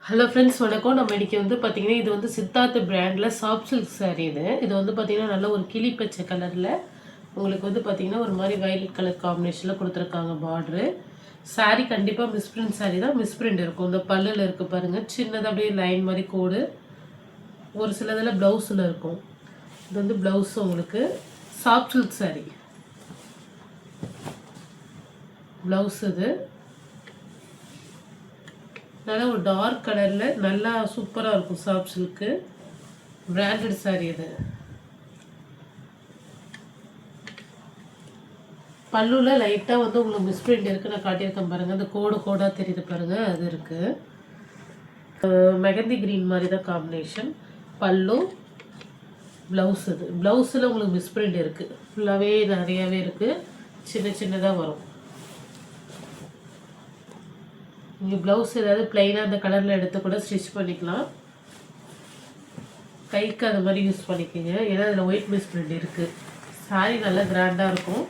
Hello friends வணக்கம். நம்ம இன்னைக்கு வந்து பார்த்தீங்கன்னா, இது வந்து சித்தார்த் பிராண்டில் சாஃப்ட் சில்க் சாரீ இது. இது வந்து பார்த்தீங்கன்னா, நல்ல ஒரு கிளி பச்சை கலரில் உங்களுக்கு வந்து பார்த்தீங்கன்னா, ஒரு மாதிரி வயலட் கலர் காம்பினேஷனில் கொடுத்துருக்காங்க பார்ட்ரு. சாரீ கண்டிப்பாக மிஸ்பிரிண்ட் சாரீ தான். மிஸ்பிரிண்ட் இருக்கும். இந்த பல்லில் இருக்குது பாருங்கள், சின்னதாக அப்படியே லைன் மாதிரி கோடு. ஒரு சிலதில் ப்ளவுஸில் இருக்கும். இது வந்து ப்ளவுஸ் உங்களுக்கு சாஃப்ட் சில்க் சாரீ. ப்ளவுஸ் இது நல்லா ஒரு டார்க் கலரில் நல்லா சூப்பராக இருக்கும். சாஃப்ட் சில்க்கு பிராண்டட் சாரீ இது. பல்லுவில் லைட்டாக வந்து உங்களுக்கு மிஸ்பிரிண்ட் இருக்குது. நான் காட்டியிருக்கேன் பாருங்கள், அந்த கோடாக தெரியுது பாருங்கள், அது இருக்குது. மெகந்தி க்ரீன் மாதிரி தான் காம்பினேஷன். பல்லு ப்ளவுஸ் இது. ப்ளவுஸில் உங்களுக்கு மிஸ்பிரிண்ட் இருக்குது. ஃபுல்லாகவே நிறையாவே இருக்குது. சின்னதாக வரும். நீங்கள் ப்ளவுஸ் ஏதாவது ப்ளைனாக அந்த கலரில் எடுத்து கூட ஸ்டிச் பண்ணிக்கலாம். கைக்கு அது மாதிரி யூஸ் பண்ணிக்கோங்க. ஏன்னா அதில் ஒயிட் மிஸ்பிரிண்ட் இருக்குது. சாரீ நல்லா கிராண்டாக இருக்கும்.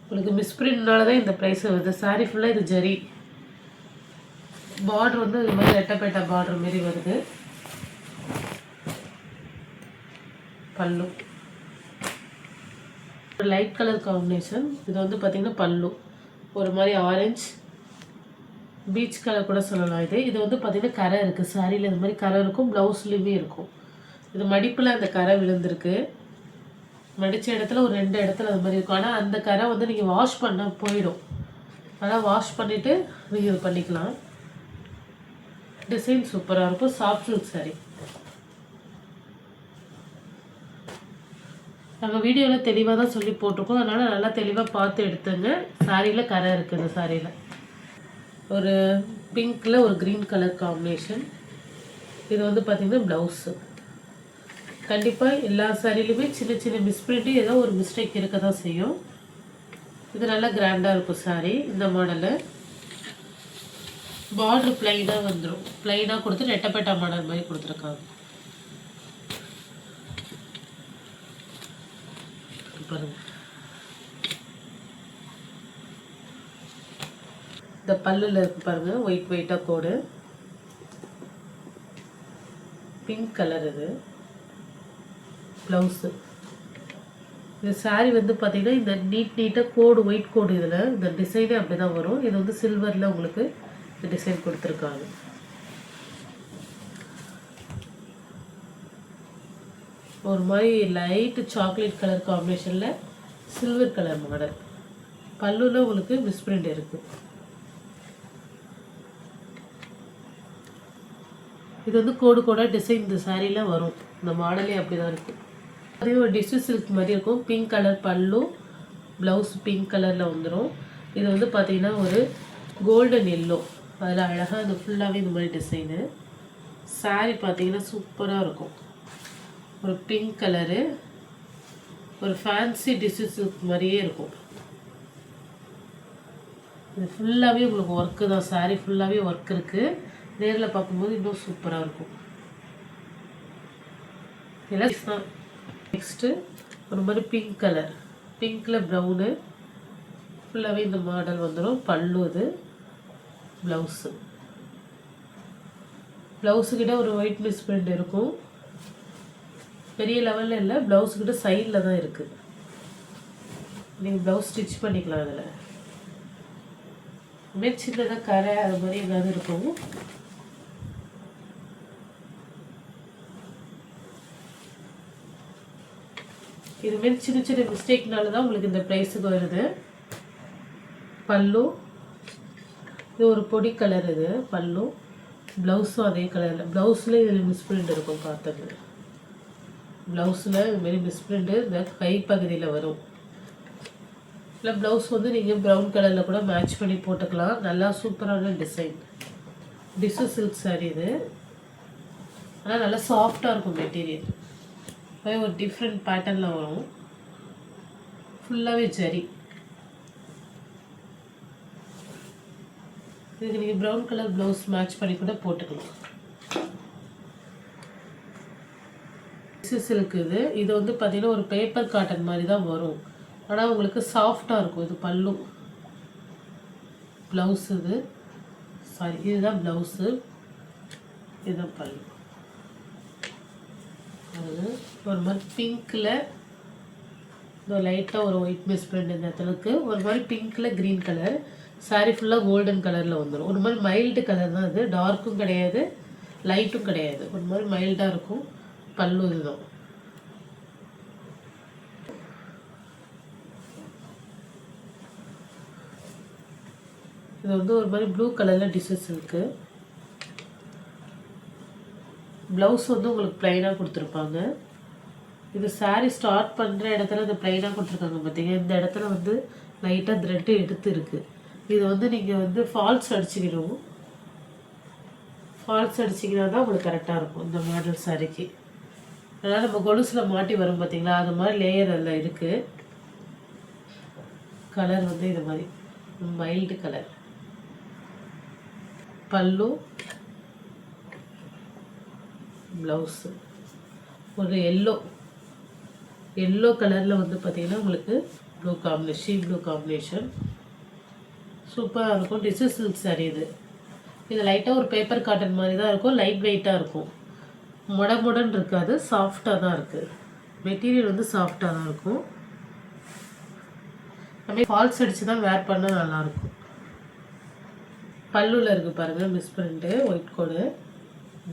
உங்களுக்கு மிஸ்பிரிண்ட்னால தான் இந்த ப்ரைஸ் வருது. சாரீ ஃபுல்லாக இது ஜரி. பார்டர் வந்து இது மாதிரி ரெட்டப்பேட்டா பார்டர் மாரி வருது. பல்லு லைட் கலர் காம்பினேஷன். இது வந்து பார்த்திங்கன்னா பல்லு ஒரு மாதிரி ஆரஞ்சு பீச் கலர் கூட சொல்லலாம். இது வந்து பார்த்திங்கன்னா கரை இருக்குது. சாரியில் இது மாதிரி கரை இருக்கும். ப்ளவுஸ்லேயுமே இருக்கும். இது மடிப்பில் அந்த கரை விழுந்திருக்கு. மடித்த இடத்துல ஒரு 2 இடத்துல அது மாதிரி இருக்கும். ஆனால் அந்த கரை வந்து நீங்கள் வாஷ் பண்ண போயிடும். ஆனால் வாஷ் பண்ணிவிட்டு நீங்கள் இது பண்ணிக்கலாம். டிசைன் சூப்பராக இருக்கும். Soft silk sari. நாங்கள் வீடியோவில் தெளிவாக தான் சொல்லி போட்டிருக்கோம். அதனால் நல்லா தெளிவாக பார்த்து எடுத்துங்க. சாரியில் கரை இருக்குது. இந்த சாரியில் ஒரு பிங்க்கில் ஒரு க்ரீன் கலர் காம்பினேஷன். இது வந்து பார்த்திங்கன்னா ப்ளவுஸு. கண்டிப்பாக எல்லா சாரிலையுமே சின்ன மிஸ்பிரிண்ட்டு ஏதோ ஒரு மிஸ்டேக் இருக்க தான் செய்யும். இது நல்லா கிராண்டாக இருக்கும் சாரீ. இந்த மாடலு பார்டர் ப்ளைனாக வந்துடும். ப்ளைனாக கொடுத்து ரெட்டப்பேட்டா மாடல் மாதிரி கொடுத்துருக்காங்க பாருங்க. இந்த பல்லுல இருக்கு பாருங்க, ஒயிட்டாக கோடு. பிங்க் கலர் இது ப்ளவுஸு. இந்த சாரீ வந்து பார்த்தீங்கன்னா இந்த நீட்டாக கோடு, ஒயிட் கோடு. இதில் இந்த டிசைனே அப்படி தான் வரும். இது வந்து சில்வரில் உங்களுக்கு இந்த டிசைன் கொடுத்துருக்காங்க. ஒரு மாதிரி லைட்டு சாக்லேட் கலர் காம்பினேஷனில் சில்வர் கலர் மாடல். பல்லுவில் உங்களுக்கு மிஸ்பிரிண்ட் இருக்குது. இது வந்து கோடாக டிசைன் இந்த சாரீலாம் வரும். இந்த மாடலே அப்படி தான் இருக்குது. அதே ஒரு டிஷ்யூ சில்க் மாதிரி இருக்கும். பிங்க் கலர் பல்லு, ப்ளவுஸ் பிங்க் கலரில் வந்துடும். இது வந்து பார்த்திங்கன்னா ஒரு கோல்டன் எல்லோ. அதில் அழகாக அது ஃபுல்லாகவே இந்த மாதிரி டிசைனு. சாரீ பார்த்திங்கன்னா சூப்பராக இருக்கும். ஒரு பிங்க் கலரு, ஒரு ஃபேன்சி டிஷ்யூ சில்க் மாதிரியே இருக்கும். இது ஃபுல்லாகவே உங்களுக்கு ஒர்க்கு தான். சாரீ ஃபுல்லாகவே ஒர்க் இருக்குது. நேரில் பார்க்கும்போது இன்னும் சூப்பராக இருக்கும். எல்லாம் தான். நெக்ஸ்ட்டு ஒரு மாதிரி பிங்க் கலர், பிங்க்கில் ப்ரௌனு. ஃபுல்லாகவே இந்த மாடல் வந்துடும். பல்லு இது. ப்ளவுஸு ப்ளவுஸுக்கிட்ட ஒரு ஒயிட் மிஸ்பிரிண்ட் இருக்கும். பெரிய லெவலில் இல்லை. ப்ளவுஸுக்கிட்ட சைடில் தான் இருக்குது. நீங்கள் ப்ளவுஸ் ஸ்டிச் பண்ணிக்கலாம். அதில் இதுமாரி சின்னதாக கரை அது மாதிரி ஏதாவது இருக்கும். இதுமாரி சின்ன மிஸ்டேக்னால தான் உங்களுக்கு இந்த ப்ரைஸுக்கு வருது. பல்லு இது ஒரு பொடி கலர். இது பல்லு. ப்ளவுஸும் அதே கலரில். ப்ளவுஸில் இதில் மிஸ்பிரிண்ட் இருக்கும். பார்த்துங்க, ப்ளவுஸில் இதுமாரி மிஸ்பிரிண்ட்டு இந்த கைப்பகுதியில் வரும். இல்லை ப்ளவுஸ் வந்து நீங்கள் ப்ரௌன் கலரில் கூட மேட்ச் பண்ணி போட்டுக்கலாம். நல்லா சூப்பரான டிசைன். டிஷ்யூ சில்க் சாரீ இது. ஆனால் நல்லா சாஃப்டாக இருக்கும் மெட்டீரியல். ஒரு டிஃப்ரெண்ட் பேட்டர்னில் வரும். ஃபுல்லாகவே ஜரி. இதுக்கு நீங்கள் ப்ரௌன் கலர் ப்ளவுஸ் மேட்ச் பண்ணி கூட போட்டுக்கலாம். சில்க் இது வந்து பார்த்தீங்கன்னா ஒரு பேப்பர் காட்டன் மாதிரி தான் வரும். ஆனால் உங்களுக்கு சாஃப்டாக இருக்கும். இது பல்லு, ப்ளவுஸ் இது, சாரி இதுதான் ப்ளவுஸு, இதுதான் பல்லு. அது ஒரு மாதிரி பிங்க்கில் இந்த லைட்டாக ஒரு ஒயிட் மிஸ் பிரிண்ட் இந்த இடத்துலக்கு ஒரு மாதிரி பிங்க்கில் க்ரீன் கலர். சாரீ ஃபுல்லாக கோல்டன் கலரில் வந்துடும். ஒரு மாதிரி மைல்டு கலர் தான் அது, டார்க்கும் கிடையாது லைட்டும் கிடையாது, ஒரு மாதிரி மைல்டாக இருக்கும். பல்லு இதுதான். இது வந்து ஒரு மாதிரி ப்ளூ கலரில் டிசைன்ஸ் இருக்குது. ப்ளவுஸ் வந்து உங்களுக்கு ப்ளைனாக கொடுத்துருப்பாங்க. இது சாரீ ஸ்டார்ட் பண்ணுற இடத்துல இந்த ப்ளைனாக கொடுத்துருக்காங்க பார்த்தீங்க. இந்த இடத்துல வந்து லைட்டாக த்ரெட்டு எடுத்து இருக்குது. இது வந்து நீங்கள் வந்து ஃபால்ஸ் அடிச்சுக்கணும். ஃபால்ஸ் அடிச்சிங்கன்னா தான் உங்களுக்கு கரெக்டாக இருக்கும் இந்த மாடல் சாரீக்கு. அதனால் நம்ம கொலுசில் மாட்டி வரும் பார்த்தீங்களா, அது மாதிரி லேயர் அதில் இருக்குது. கலர் வந்து இது மாதிரி மைல்டு கலர். பல்லு, ப்ளவுஸு ஒரு எல்லோ கலரில் வந்து பார்த்திங்கன்னா உங்களுக்கு blue combination, she blue combination சூப்பராக இருக்கும். டிஷ்யூ சில்க் சாரீ இது லைட்டாக ஒரு பேப்பர் காட்டன் மாதிரி தான் இருக்கும். லைட் வெயிட்டாக இருக்கும், முடன் இருக்காது, சாஃப்டாக தான் இருக்குது. மெட்டீரியல் வந்து சாஃப்டாக தான் இருக்கும். நம்ம ஃபால்ஸ் அடித்து தான் வேர் பண்ணால் நல்லாயிருக்கும். பல்லுவில் இருக்குது பாருங்கள் மிஸ் பிரிண்ட்டு, ஒயிட் கோடு,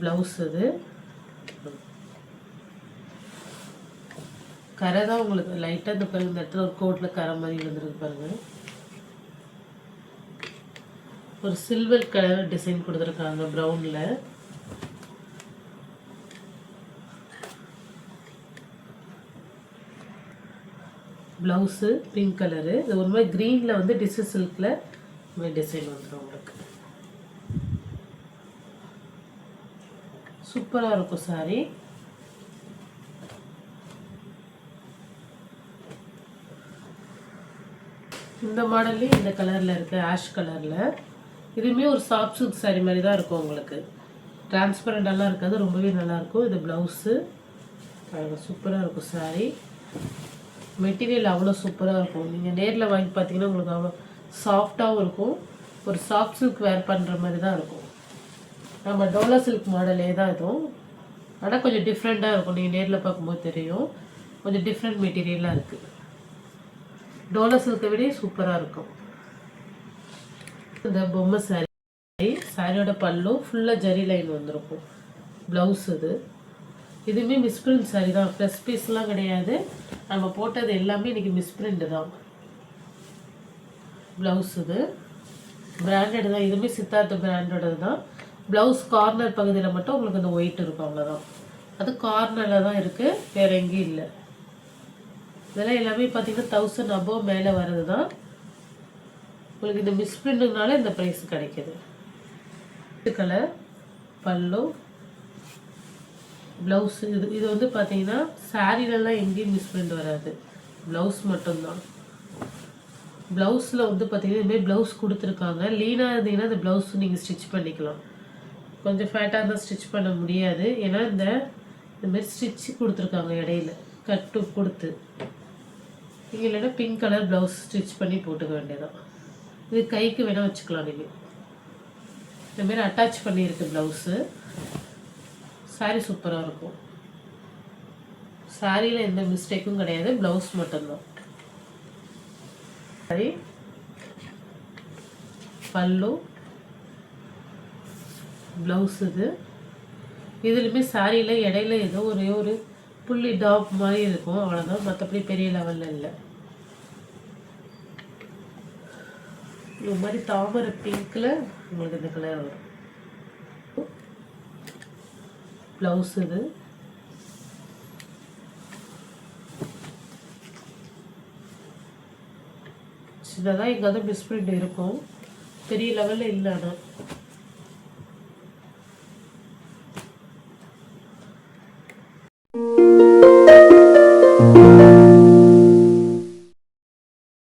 ப்ளவுஸ் இது. கரை தான் உங்களுக்கு லைட்டாக இந்த பாருங்க, இந்த இடத்துல ஒரு கோட்டில் கரை மாதிரி வந்துருக்கு பாருங்கள். ஒரு சில்வர் கலர் டிசைன் கொடுத்துருக்காங்க ப்ரௌனில். Blouse pink colour. இது ஒரு மாதிரி க்ரீனில் வந்து டிஷ்யூ சில்கில் டிசைன் வந்துடும் உங்களுக்கு. சூப்பராக இருக்கும் சாரீ. இந்த மாடல்லையும் இந்த கலரில் இருக்குது, ஆஷ் கலரில். இதுவுமே ஒரு சாஃப்ட் சில்க் சாரீ மாதிரி தான் இருக்கும் உங்களுக்கு. டிரான்ஸ்பரண்டெல்லாம் இருக்காது, ரொம்பவே நல்லாயிருக்கும். இது ப்ளவுஸு சூப்பராக இருக்கும் சாரீ. மெட்டீரியல் அவ்வளோ சூப்பராக இருக்கும். நீங்கள் நேரில் வாங்கி பார்த்தீங்கன்னா உங்களுக்கு அவ்வளோ சாஃப்டாகவும் இருக்கும். ஒரு சாஃப்ட் சில்க் வேர் பண்ணுற மாதிரி தான் இருக்கும். நம்ம டோலா சில்க் மாடலே தான் இதுவும், ஆனால் கொஞ்சம் டிஃப்ரெண்ட்டாக இருக்கும். நீங்கள் நேரில் பார்க்கும்போது தெரியும், கொஞ்சம் டிஃப்ரெண்ட் மெட்டீரியலாக இருக்குது. டோலா சில்கை விட சூப்பராக இருக்கும். இந்த பொம்மை சாரியோட பல்லு ஃபுல்லாக ஜரி லைன் வந்துருக்கும். ப்ளவுஸ் இதுவுமே மிஸ்பிரிண்ட் சாரி தான், ப்ளஸ் பீஸ்லாம் கிடையாது. நம்ம போட்டது எல்லாமே இன்றைக்கி மிஸ்பிரிண்ட் தான். ப்ளவுஸ் பிராண்டட் தான், இதுவுமே சித்தார்த்த பிராண்டோடது தான். ப்ளவுஸ் கார்னர் பகுதியில் மட்டும் உங்களுக்கு அந்த ஒயிட் இருக்கும், அவ்வளோதான். அது கார்னரில் தான் இருக்குது, வேறு எங்கேயும் இல்லை. இதெல்லாம் எல்லாமே பார்த்தீங்கன்னா 1000 above மேலே வர்றது தான். உங்களுக்கு இந்த மிஸ்பிரிண்ட்னால இந்த ப்ரைஸ் கிடைக்கிது. கலர் பல்லு, ப்ளவுஸ் இது வந்து பார்த்தீங்கன்னா சாரீலலாம் எங்கேயும் மிஸ்பிரிண்ட் வராது, ப்ளவுஸ் மட்டும்தான். ப்ளவுஸில் வந்து பார்த்தீங்கன்னா இதுமாதிரி ப்ளவுஸ் கொடுத்துருக்காங்க. லீனாக இருந்தீங்கன்னா இந்த ப்ளவுஸ் நீங்கள் ஸ்டிச் பண்ணிக்கலாம். கொஞ்சம் ஃபேட்டாக இருந்தால் ஸ்டிச் பண்ண முடியாது, ஏன்னா இந்தமாரி ஸ்டிச்சு கொடுத்துருக்காங்க இடையில கட்டு கொடுத்து. நீங்கள் இல்லைன்னா பிங்க் கலர் ப்ளவுஸ் ஸ்டிச் பண்ணி போட்டுக்க வேண்டியதான். இது கைக்கு வேணால் வச்சுக்கலாம். நீங்கள் இந்தமாரி அட்டாச் பண்ணியிருக்கு ப்ளவுஸு. சாரீ சூப்பராக இருக்கும். சாரியில் எந்த மிஸ்டேக்கும் கிடையாது, ப்ளவுஸ் மட்டும்தான். சரி, பல்லு, ப்ளவுஸ் இதுலையுமே சாரியில் இடையில ஏதோ ஒரே ஒரு புள்ளி டாப் மாதிரி இருக்கும், அவ்வளோதான். மற்றபடி பெரிய லெவலில் இல்லை. இது மாதிரி தாமரை பிங்க்கில் உங்களுக்கு இந்த கலர் வரும். ப்ளவுஸ் சின்னதாக எங்காவது மிஸ்பிரிண்ட் இருக்கும், பெரிய லெவலில் இல்லை. ஆனால்